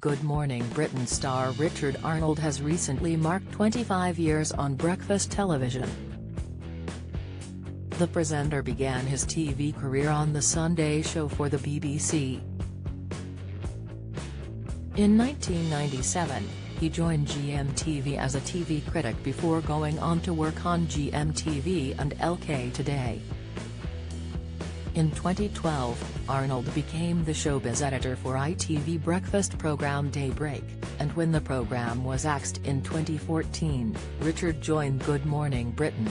Good Morning Britain star Richard Arnold has recently marked 25 years on breakfast television. The presenter began his TV career on the Sunday show for the BBC. In 1997, he joined GMTV as a TV critic before going on to work on GMTV and LK Today. In 2012, Arnold became the showbiz editor for ITV breakfast programme Daybreak, and when the programme was axed in 2014, Richard joined Good Morning Britain.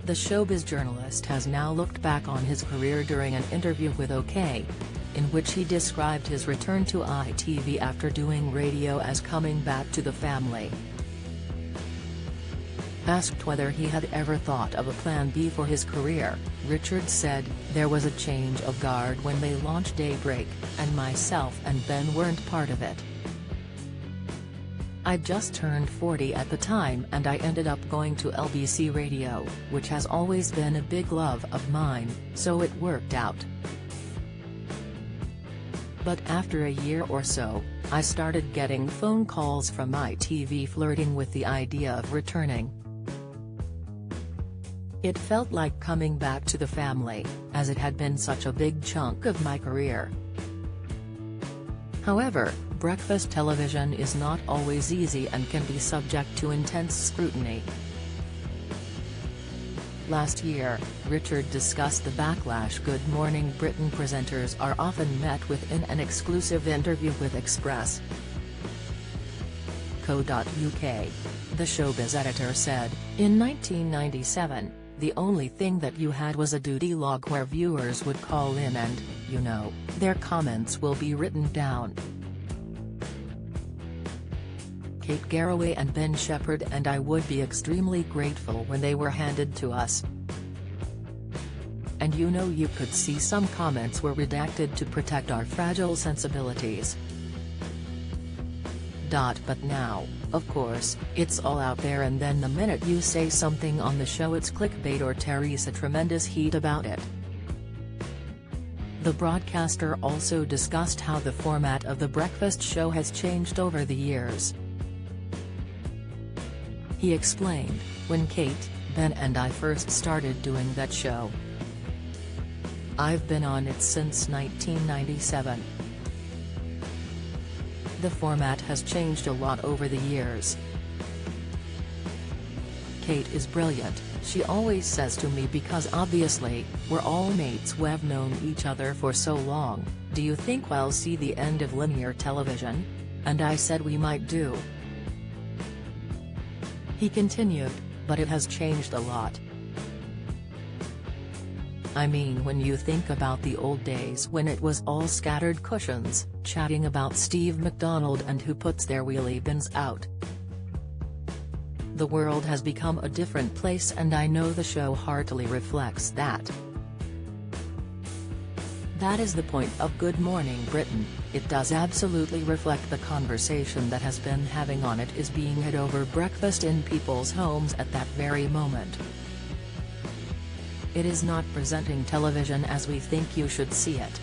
The showbiz journalist has now looked back on his career during an interview with OK, in which he described his return to ITV after doing radio as coming back to the family. Asked whether he had ever thought of a plan B for his career, Richard said, "There was a change of guard when they launched Daybreak, and myself and Ben weren't part of it. I'd just turned 40 at the time and I ended up going to LBC Radio, which has always been a big love of mine, so it worked out. But after a year or so, I started getting phone calls from ITV flirting with the idea of returning. It felt like coming back to the family, as it had been such a big chunk of my career." However, breakfast television is not always easy and can be subject to intense scrutiny. Last year, Richard discussed the backlash Good Morning Britain presenters are often met with in an exclusive interview with Express.co.uk. The showbiz editor said, "In 1997, the only thing that you had was a duty log where viewers would call in and, you know, their comments will be written down. Kate Garraway and Ben Shephard and I would be extremely grateful when they were handed to us. And you know, you could see some comments were redacted to protect our fragile sensibilities. But now, of course, it's all out there, and then the minute you say something on the show it's clickbait or Terry's a tremendous heat about it." The broadcaster also discussed how the format of the breakfast show has changed over the years. He explained, "When Kate, Ben and I first started doing that show, I've been on it since 1997. The format has changed a lot over the years. Kate is brilliant, she always says to me, because obviously, we're all mates, we've known each other for so long, do you think we'll see the end of linear television? And I said we might do." He continued, "But it has changed a lot. I mean, when you think about the old days when it was all scattered cushions, chatting about Steve McDonald and who puts their wheelie bins out. The world has become a different place, and I know the show heartily reflects that. That is the point of Good Morning Britain, it does absolutely reflect the conversation that has been having on it is being had over breakfast in people's homes at that very moment. It is not presenting television as we think you should see it.